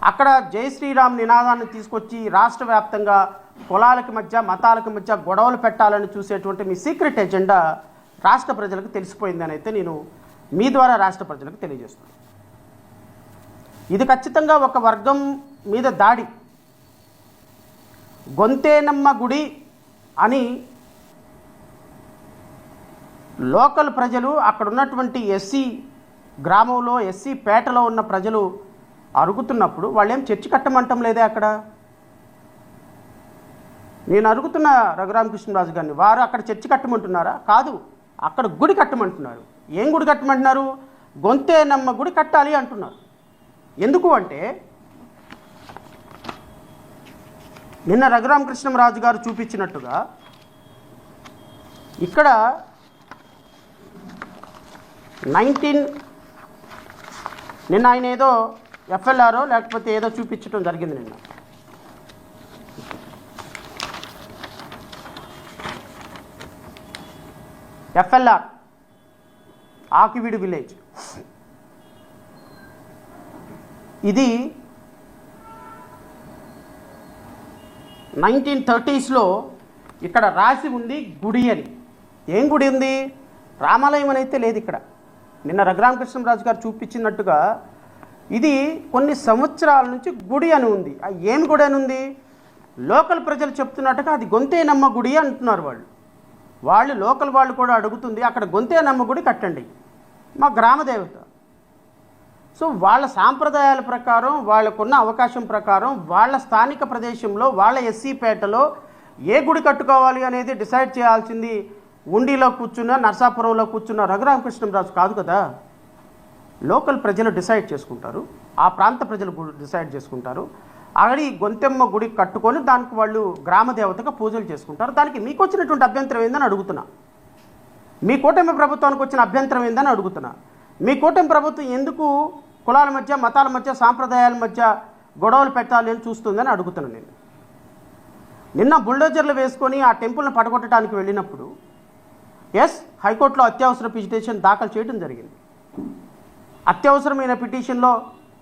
అక్కడ జై శ్రీరామ్ నినాదాన్ని తీసుకొచ్చి రాష్ట్ర వ్యాప్తంగా కులాలకి మధ్య మతాలకి మధ్య గొడవలు పెట్టాలని చూసేటువంటి మీ సీక్రెట్ ఎజెండా రాష్ట్ర ప్రజలకు తెలిసిపోయిందని అయితే నేను మీ ద్వారా రాష్ట్ర ప్రజలకు తెలియజేస్తున్నాను. ఇది ఖచ్చితంగా ఒక వర్గం మీద దాడి. గొంతేనమ్మ గుడి అని లోకల్ ప్రజలు, అక్కడ ఉన్నటువంటి ఎస్సీ గ్రామంలో ఎస్సీ పేటలో ఉన్న ప్రజలు అరుగుతున్నప్పుడు వాళ్ళేం చర్చి కట్టమంటం లేదే. అక్కడ నేను అరుగుతున్న రఘురామకృష్ణరాజు గారిని, వారు అక్కడ చర్చి కట్టమంటున్నారా? కాదు, అక్కడ గుడి కట్టమంటున్నారు. ఏం గుడి కట్టమంటున్నారు? గొంతేనమ్మ గుడి కట్టాలి అంటున్నారు. ఎందుకు అంటే నిన్న రఘురామకృష్ణరాజు గారు చూపించినట్టుగా ఇక్కడ 19 నిన్న ఆయన ఏదో ఎఫ్ఎల్ఆరో లేకపోతే ఏదో చూపించడం జరిగింది. నిన్న ఎఫ్ఎల్ఆర్ ఆకివీడు విలేజ్, ఇది 1930s ఇక్కడ రాసి ఉంది గుడి అని. ఏం గుడి ఉంది? రామాలయం అని అయితే లేదు ఇక్కడ. నిన్న రఘురామకృష్ణరాజు గారు చూపించినట్టుగా ఇది కొన్ని సంవత్సరాల నుంచి గుడి అని ఉంది. ఏం గుడి అని ఉంది? లోకల్ ప్రజలు చెప్తున్నట్టుగా అది గొంతేనమ్మ గుడి అంటున్నారు. వాళ్ళు లోకల్ వాళ్ళు కూడా అడుగుతుంది, అక్కడ గొంతేనమ్మ గుడి కట్టండి, మా గ్రామ దేవత. సో వాళ్ళ సాంప్రదాయాల ప్రకారం, వాళ్ళకున్న అవకాశం ప్రకారం, వాళ్ళ స్థానిక ప్రదేశంలో, వాళ్ళ ఎస్సీ పేటలో ఏ గుడి కట్టుకోవాలి అనేది డిసైడ్ చేయాల్సింది ఉండిలో కూర్చున్న, నర్సాపురంలో కూర్చున్న రఘురామకృష్ణరాజు కాదు కదా. లోకల్ ప్రజలు డిసైడ్ చేసుకుంటారు, ఆ ప్రాంత ప్రజలు డిసైడ్ చేసుకుంటారు. ఆల్రెడీ గొంతెమ్మ గుడి కట్టుకొని దానికి వాళ్ళు గ్రామ దేవతగా పూజలు చేసుకుంటారు. దానికి మీకు వచ్చినటువంటి అభ్యంతరం ఏందని అడుగుతున్నా. మీ కూటమి ప్రభుత్వానికి వచ్చిన అభ్యంతరం ఏందని అడుగుతున్నా. మీ కూటమి ప్రభుత్వం ఎందుకు కులాల మధ్య, మతాల మధ్య, సాంప్రదాయాల మధ్య గొడవలు పెట్టాలి అని చూస్తుందని అడుగుతున్నాను నేను. నిన్న బుల్డోజర్లు వేసుకొని ఆ టెంపుల్ని పడగొట్టడానికి వెళ్ళినప్పుడు హైకోర్టులో అత్యవసర పిటిషన్ దాఖలు చేయడం జరిగింది. అత్యవసరమైన పిటిషన్లో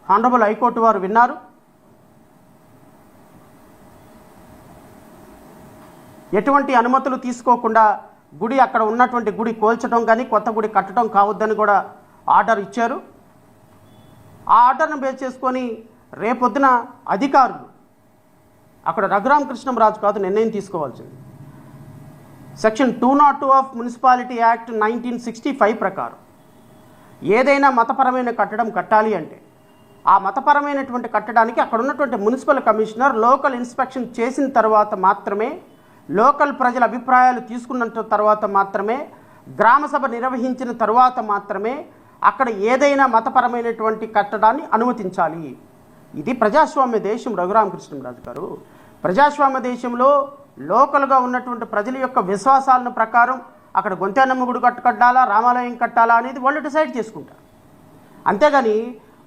హానరబుల్ హైకోర్టు వారు విన్నారు. ఎటువంటి అనుమతులు తీసుకోకుండా గుడి, అక్కడ ఉన్నటువంటి గుడి కోల్చడం కానీ కొత్త గుడి కట్టడం కావద్దని కూడా ఆర్డర్ ఇచ్చారు. ఆ ఆర్డర్ను బేస్ చేసుకొని రేపొద్దున అధికారులు, అక్కడ రఘురామకృష్ణరాజు కాదు నిర్ణయం తీసుకోవాల్సింది. సెక్షన్ 202 ఆఫ్ మున్సిపాలిటీ యాక్ట్ 1965 ప్రకారం ఏదైనా మతపరమైన కట్టడం కట్టాలి అంటే ఆ మతపరమైనటువంటి కట్టడానికి అక్కడ ఉన్నటువంటి మున్సిపల్ కమిషనర్ లోకల్ ఇన్స్పెక్షన్ చేసిన తర్వాత మాత్రమే, లోకల్ ప్రజల అభిప్రాయాలు తీసుకున్న తర్వాత మాత్రమే, గ్రామసభ నిర్వహించిన తర్వాత మాత్రమే అక్కడ ఏదైనా మతపరమైనటువంటి కట్టడాన్ని అనుమతించాలి. ఇది ప్రజాస్వామ్య దేశం రఘురామకృష్ణరాజు గారు. ప్రజాస్వామ్య దేశంలో లోకల్గా ఉన్నటువంటి ప్రజల యొక్క విశ్వాసాలను ప్రకారం అక్కడ గొంతేనమ్మ గుడి కట్టాలా, రామాలయం కట్టాలా అనేది వాళ్ళు డిసైడ్ చేసుకుంటారు. అంతేగాని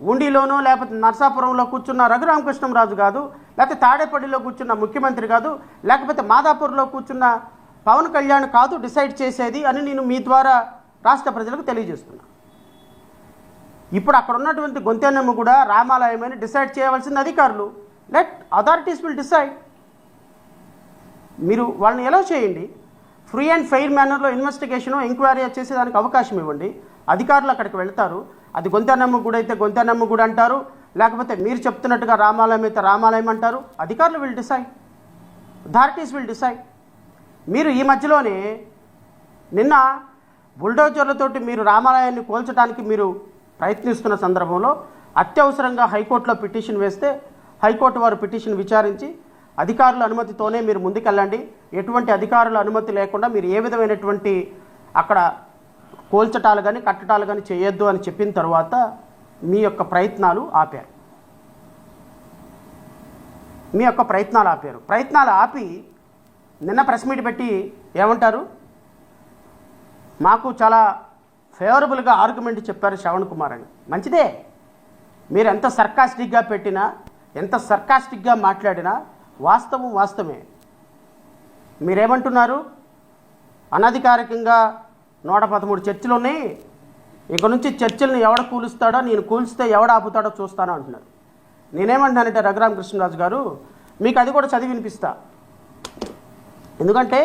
ఉండిలోనో లేకపోతే నర్సాపురంలో కూర్చున్న రఘురామకృష్ణరాజు కాదు, లేకపోతే తాడేపల్లిలో కూర్చున్న ముఖ్యమంత్రి కాదు, లేకపోతే మాదాపూర్లో కూర్చున్న పవన్ కళ్యాణ్ కాదు డిసైడ్ చేసేది అని నేను మీ ద్వారా రాష్ట్ర ప్రజలకు తెలియజేస్తున్నా. ఇప్పుడు అక్కడ ఉన్నటువంటి గొంతేనమ్మ కూడా రామాలయం అని డిసైడ్ చేయవలసింది అధికారులు. Let authorities will decide. మీరు వాళ్ళని ఎలా చేయండి, ఫ్రీ అండ్ ఫెయిర్ మేనర్లో ఇన్వెస్టిగేషను, ఎంక్వైరీ చేసేదానికి అవకాశం ఇవ్వండి. అధికారులు అక్కడికి వెళ్తారు. అది గొంతేనమ్మ గుడి అయితే గొంతేనమ్మ గుడి అంటారు, లేకపోతే మీరు చెప్తున్నట్టుగా రామాలయం అయితే రామాలయం అంటారు. అధికారులు will decide, authorities will decide. మీరు ఈ మధ్యలోనే నిన్న బుల్డోజర్లతోటి మీరు రామాలయాన్ని కోల్చడానికి మీరు ప్రయత్నిస్తున్న సందర్భంలో అత్యవసరంగా హైకోర్టులో పిటిషన్ వేస్తే హైకోర్టు వారు పిటిషన్ విచారించి అధికారుల అనుమతితోనే మీరు ముందుకెళ్ళండి, ఎటువంటి అధికారుల అనుమతి లేకుండా మీరు ఏ విధమైనటువంటి అక్కడ కోల్చటాలు కానీ కట్టడాలు కానీ చేయొద్దు అని చెప్పిన తర్వాత మీ యొక్క ప్రయత్నాలు ఆపారు. ప్రయత్నాలు ఆపి నిన్న ప్రెస్ మీట్ పెట్టి ఏమంటారు, మాకు చాలా ఫేవరబుల్గా ఆర్గ్యుమెంట్ చెప్పారు శ్రవణ్ కుమార్ అని. మంచిదే, మీరు ఎంత సర్కాస్టిక్గా పెట్టినా, ఎంత సర్కాస్టిక్గా మాట్లాడినా వాస్తవం వాస్తవమే. మీరేమంటున్నారు, అనధికారికంగా 113 చర్చిలు ఉన్నాయి, ఇక నుంచి చర్చిలను ఎవడ కూలుస్తాడో, నేను కూల్స్తే ఎవడ ఆపుతాడో చూస్తానో అంటున్నారు. నేనేమంటున్నానంటే రఘురామకృష్ణరాజు గారు, మీకు అది కూడా చదివి వినిపిస్తా. ఎందుకంటే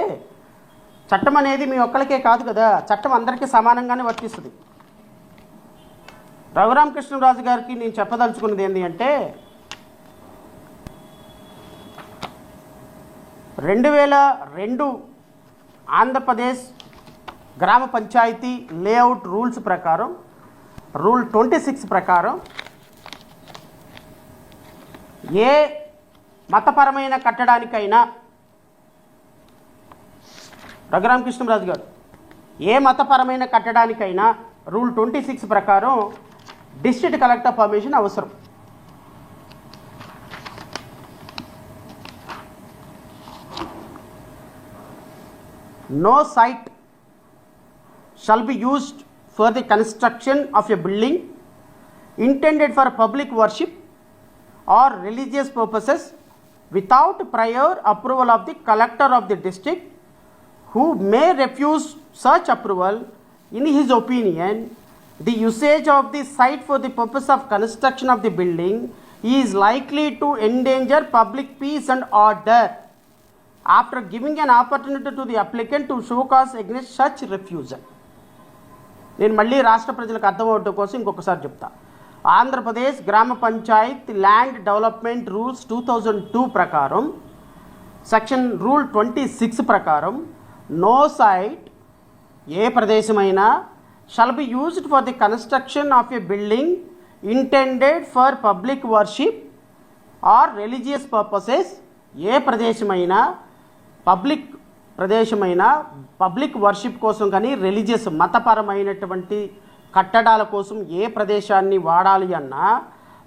చట్టం అనేది మీ ఒక్కరికే కాదు కదా, చట్టం అందరికీ సమానంగానే వర్తిస్తుంది. రఘురామకృష్ణరాజు గారికి నేను చెప్పదలుచుకున్నది ఏంటి అంటే, 2002 ఆంధ్రప్రదేశ్ గ్రామ పంచాయతీ లేఅవుట్ రూల్స్ ప్రకారం, రూల్ 26 ప్రకారం ఏ మతపరమైన కట్టడానికైనా, రఘురామకృష్ణరాజు గారు, ఏ మతపరమైన కట్టడానికైనా రూల్ 26 ప్రకారం డిస్ట్రిక్ట్ కలెక్టర్ పర్మిషన్ అవసరం. No site shall be used for the construction of a building intended for public worship or religious purposes without prior approval of the collector of the district, who may refuse such approval. In his opinion, the usage of the site for the purpose of construction of the building is likely to endanger public peace and order, after giving an opportunity to the applicant to show cause against such refusal. నేను మళ్ళీ రాష్ట్ర ప్రజలకు అర్థమవడం కోసం ఇంకొకసారి చెప్తా. ఆంధ్రప్రదేశ్ గ్రామ Panchayat land development rules 2002 ప్రకారం, section rule 26 ప్రకారం, నో సైట్, ఏ ప్రదేశమైనా, shall be used for the construction of a building intended for public worship or religious purposes, ఏ ప్రదేశమైనా, పబ్లిక్ ప్రదేశమైన పబ్లిక్ వర్షిప్ కోసం కానీ రిలీజియస్ మతపరమైనటువంటి కట్టడాల కోసం ఏ ప్రదేశాన్ని వాడాలి అన్నా,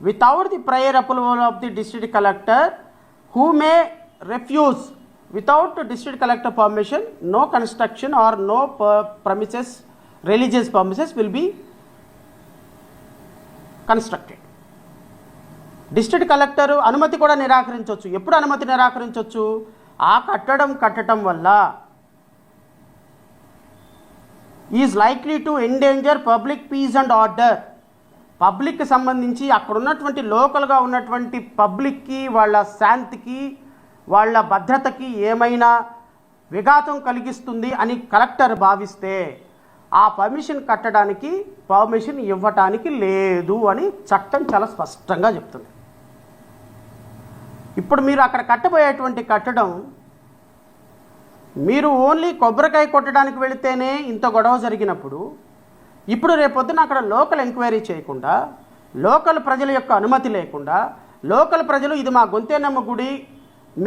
without the prior approval of the district collector, who may refuse without district collector permission, no construction or no premises religious premises will be constructed. District collector అనుమతి కూడా నిరాకరించవచ్చు. ఎప్పుడు అనుమతి నిరాకరించవచ్చు? ఆ కట్టడం వల్ల is likely to endanger public peace and order, పబ్లిక్కి సంబంధించి అక్కడ ఉన్నటువంటి లోకల్గా ఉన్నటువంటి పబ్లిక్కి, వాళ్ళ శాంతికి, వాళ్ళ భద్రతకి ఏమైనా విఘాతం కలిగిస్తుంది అని కలెక్టర్ భావిస్తే ఆ పర్మిషన్ ఇవ్వటానికి లేదు అని చట్టం చాలా స్పష్టంగా చెప్తుంది. ఇప్పుడు మీరు అక్కడ కట్టబోయేటువంటి కట్టడం, మీరు ఓన్లీ కొబ్బరికాయ కొట్టడానికి వెళితేనే ఇంత గొడవ జరిగినప్పుడు, ఇప్పుడు రేపొద్దున అక్కడ లోకల్ ఎంక్వైరీ చేయకుండా, లోకల్ ప్రజల యొక్క అనుమతి లేకుండా, లోకల్ ప్రజలు ఇది మా గొంతేనమ్మ గుడి,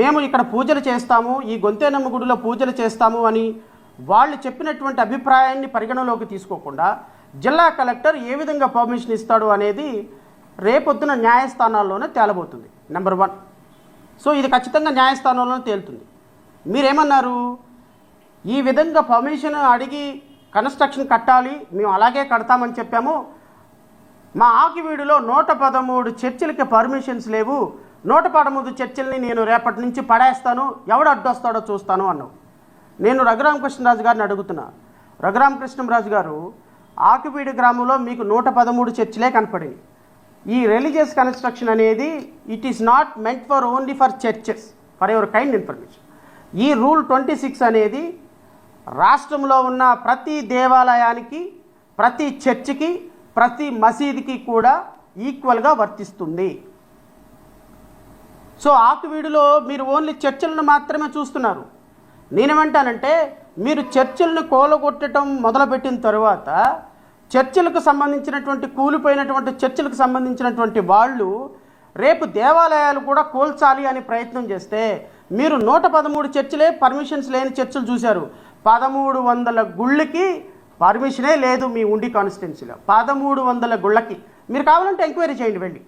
మేము ఇక్కడ పూజలు చేస్తాము, ఈ గొంతేనమ్మ గుడిలో పూజలు చేస్తాము అని వాళ్ళు చెప్పినటువంటి అభిప్రాయాన్ని పరిగణలోకి తీసుకోకుండా జిల్లా కలెక్టర్ ఏ విధంగా పర్మిషన్ ఇస్తాడు అనేది రేపొద్దున న్యాయస్థానాల్లోనే తేలబోతుంది. నెంబర్ 1. సో ఇది ఖచ్చితంగా న్యాయస్థానంలోనే తేలుతుంది. మీరేమన్నారు? ఈ విధంగా పర్మిషన్ అడిగి కన్స్ట్రక్షన్ కట్టాలి, మేము అలాగే కడతామని చెప్పాము. మా ఆకివీడులో 113 చర్చిలకి పర్మిషన్స్ లేవు, 113 చర్చిల్ని నేను రేపటి నుంచి పడేస్తాను, ఎవడు అడ్డొస్తాడో చూస్తాను అన్నావు. నేను రఘురామకృష్ణరాజు గారిని అడుగుతున్నా, రఘురామకృష్ణరాజు గారు, ఆకివీడు గ్రామంలో మీకు 113 చర్చిలే కనపడింది. ఈ రిలీజియస్ కన్స్ట్రక్షన్ అనేది it is not meant for only for churches, for your kind information. ఈ రూల్ 26 అనేది రాష్ట్రంలో ఉన్న ప్రతి దేవాలయానికి, ప్రతి చర్చికి, ప్రతి మసీదుకి కూడా ఈక్వల్గా వర్తిస్తుంది. సో ఆకివీడులో మీరు ఓన్లీ చర్చిలను మాత్రమే చూస్తున్నారు. నేనేమంటానంటే, మీరు చర్చిలను కూలగొట్టడం మొదలుపెట్టిన తర్వాత చర్చిలకు సంబంధించినటువంటి కూలిపోయినటువంటి చర్చిలకు సంబంధించినటువంటి వాళ్ళు రేపు దేవాలయాలు కూడా కూల్చాలి అని ప్రయత్నం చేస్తే, మీరు 113 చర్చిలే పర్మిషన్స్ లేని చర్చిలు చూశారు. 1300 గుళ్ళకి పర్మిషనే లేదు మీ ఉండి కాన్స్టిట్యున్సీలో. 1300 గుళ్ళకి మీరు కావాలంటే ఎంక్వైరీ చేయండి వెళ్ళి.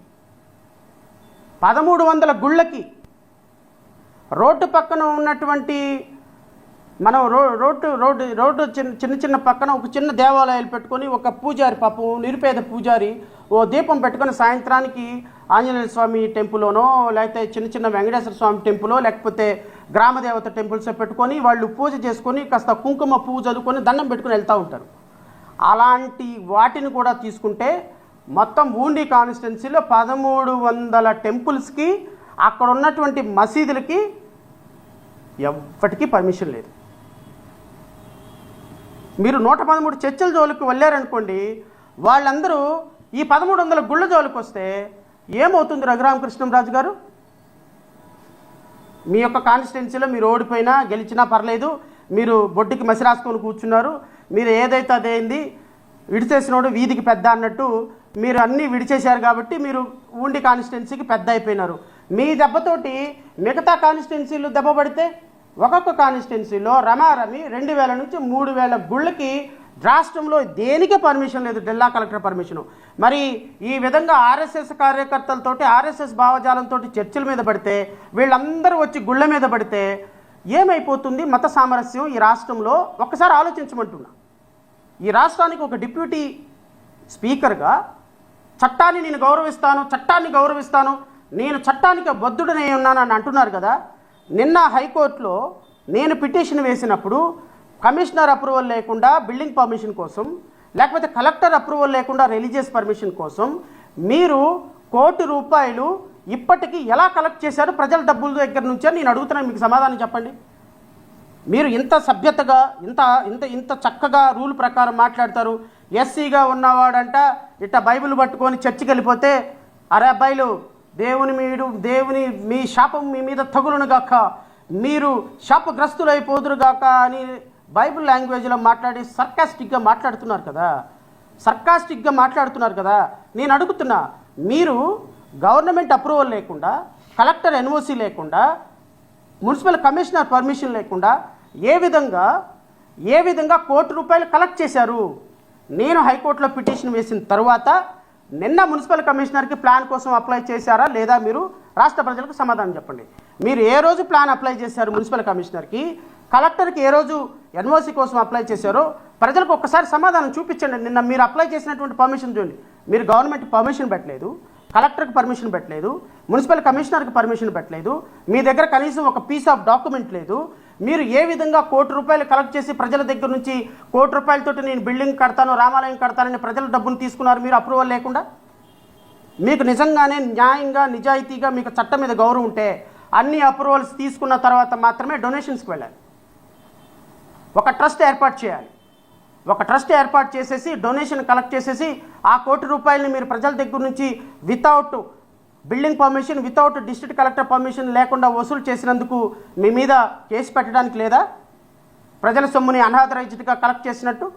1300 గుళ్ళకి రోడ్డు పక్కన ఉన్నటువంటి మనం రోడ్డు చిన్న పక్కన ఒక చిన్న దేవాలయాలు పెట్టుకొని ఒక పూజారి, పాపం నిరుపేద పూజారి, ఓ దీపం పెట్టుకొని సాయంత్రానికి ఆంజనేయ స్వామి టెంపుల్లోనో, లేకపోతే చిన్న వెంకటేశ్వర స్వామి టెంపులో, లేకపోతే గ్రామదేవత టెంపుల్స్ పెట్టుకొని వాళ్ళు పూజ చేసుకొని కాస్త కుంకుమ పువ్వు చదువుకొని దండం పెట్టుకొని వెళ్తూ ఉంటారు. అలాంటి వాటిని కూడా తీసుకుంటే మొత్తం ఊండి కాన్స్టిట్యున్సీలో 1300 టెంపుల్స్కి అక్కడ ఉన్నటువంటి మసీదులకి ఎవ్వటికీ పర్మిషన్ లేదు. మీరు 113 చర్చల జోలికి వెళ్ళారనుకోండి, వాళ్ళందరూ ఈ 1300 గుళ్ళ జోలికి వస్తే ఏమవుతుంది? రఘురామకృష్ణంరాజు గారు, మీ యొక్క కాన్స్టిట్యున్సీలో మీరు ఓడిపోయినా గెలిచినా పర్లేదు, మీరు బొడ్డుకి మసి రాసుకొని కూర్చున్నారు, మీరు ఏదైతే అదేంది విడిచేసినోడు వీధికి పెద్ద అన్నట్టు మీరు అన్నీ విడిచేశారు కాబట్టి మీరు ఊండి కాన్స్టిట్యున్సీకి పెద్ద అయిపోయినారు. మీ దెబ్బతోటి మిగతా కాన్స్టిట్యున్సీలు దెబ్బ పడితే ఒక్కొక్క కాన్స్టిట్యున్సీలో రమారమి 2000 నుంచి 3000 గుళ్ళకి రాష్ట్రంలో దేనికే పర్మిషన్ లేదు, జిల్లా కలెక్టర్ పర్మిషను. మరి ఈ విధంగా ఆర్ఎస్ఎస్ కార్యకర్తలతోటి ఆర్ఎస్ఎస్ భావజాలంతో చర్చల మీద పడితే, వీళ్ళందరూ వచ్చి గుళ్ళ మీద పడితే ఏమైపోతుంది మత సామరస్యం ఈ రాష్ట్రంలో? ఒక్కసారి ఆలోచించమంటున్నా. ఈ రాష్ట్రానికి ఒక డిప్యూటీ స్పీకర్గా చట్టాన్ని నేను గౌరవిస్తాను, నేను చట్టానికి బద్ధుడనే ఉన్నానని అంటున్నారు కదా. నిన్న హైకోర్టులో నేను పిటిషన్ వేసినప్పుడు కమిషనర్ అప్రూవల్ లేకుండా బిల్డింగ్ పర్మిషన్ కోసం, లేకపోతే కలెక్టర్ అప్రూవల్ లేకుండా రిలీజియస్ పర్మిషన్ కోసం మీరు ₹1 కోటి ఇప్పటికీ ఎలా కలెక్ట్ చేశారు ప్రజల డబ్బుల దగ్గర నుంచి అని నేను అడుగుతున్నాను. మీకు సమాధానం చెప్పండి. మీరు ఇంత సభ్యతగా ఇంత చక్కగా రూల్ ప్రకారం మాట్లాడతారు. ఎస్సీగా ఉన్నవాడంట ఇట్ట బైబిల్ పట్టుకొని చర్చికి వెళ్ళిపోతే, అరే అబ్బాయిలు దేవుని మీ శాపం మీ మీద తగులును గాక, మీరు శాపగ్రస్తులైపోదురు గాక అని బైబిల్ లాంగ్వేజ్లో మాట్లాడి సర్కాస్టిక్గా మాట్లాడుతున్నారు కదా. నేను అడుగుతున్నా, మీరు గవర్నమెంట్ అప్రూవల్ లేకుండా, కలెక్టర్ ఎన్ఓసి లేకుండా, మున్సిపల్ కమిషనర్ పర్మిషన్ లేకుండా ఏ విధంగా ₹1 కోటి కలెక్ట్ చేశారు? నేను హైకోర్టులో పిటిషన్ వేసిన తర్వాత నిన్న మున్సిపల్ కమిషనర్కి ప్లాన్ కోసం అప్లై చేశారా లేదా? మీరు రాష్ట్ర ప్రజలకు సమాధానం చెప్పండి. మీరు ఏ రోజు ప్లాన్ అప్లై చేశారు మున్సిపల్ కమిషనర్కి, కలెక్టర్కి ఏ రోజు ఎన్ఓసి కోసం అప్లై చేశారో ప్రజలకు ఒక్కసారి సమాధానం చూపించండి. నిన్న మీరు అప్లై చేసినటువంటి పర్మిషన్ చూడండి. మీరు గవర్నమెంట్ పర్మిషన్ పెట్టలేదు, కలెక్టర్కి పర్మిషన్ పెట్టలేదు, మున్సిపల్ కమిషనర్కి పర్మిషన్ పెట్టలేదు, మీ దగ్గర కనీసం ఒక పీస్ ఆఫ్ డాక్యుమెంట్ లేదు. మీరు ఏ విధంగా ₹1 కోటి కలెక్ట్ చేసి ప్రజల దగ్గర నుంచి ₹1 కోటి నేను బిల్డింగ్ కడతాను, రామాలయం కడతానని ప్రజల డబ్బును తీసుకున్నారు మీరు అప్రూవల్ లేకుండా? మీకు నిజంగానే న్యాయంగా నిజాయితీగా మీకు చట్టం మీద గౌరవం ఉంటే అన్ని అప్రూవల్స్ తీసుకున్న తర్వాత మాత్రమే డొనేషన్స్కి వెళ్ళాలి. ఒక ట్రస్ట్ ఏర్పాటు చేసేసి డొనేషన్ కలెక్ట్ చేసేసి ఆ ₹1 కోటిని మీరు ప్రజల దగ్గర నుంచి without building permission, without district collector permission లేకుండా వసూలు చేసినందుకు మీ మీద కేసు పెట్టడానికి లేదా? ప్రజల సొమ్ముని అన్ఆథరైజ్డ్గా కలెక్ట్ చేసినట్టు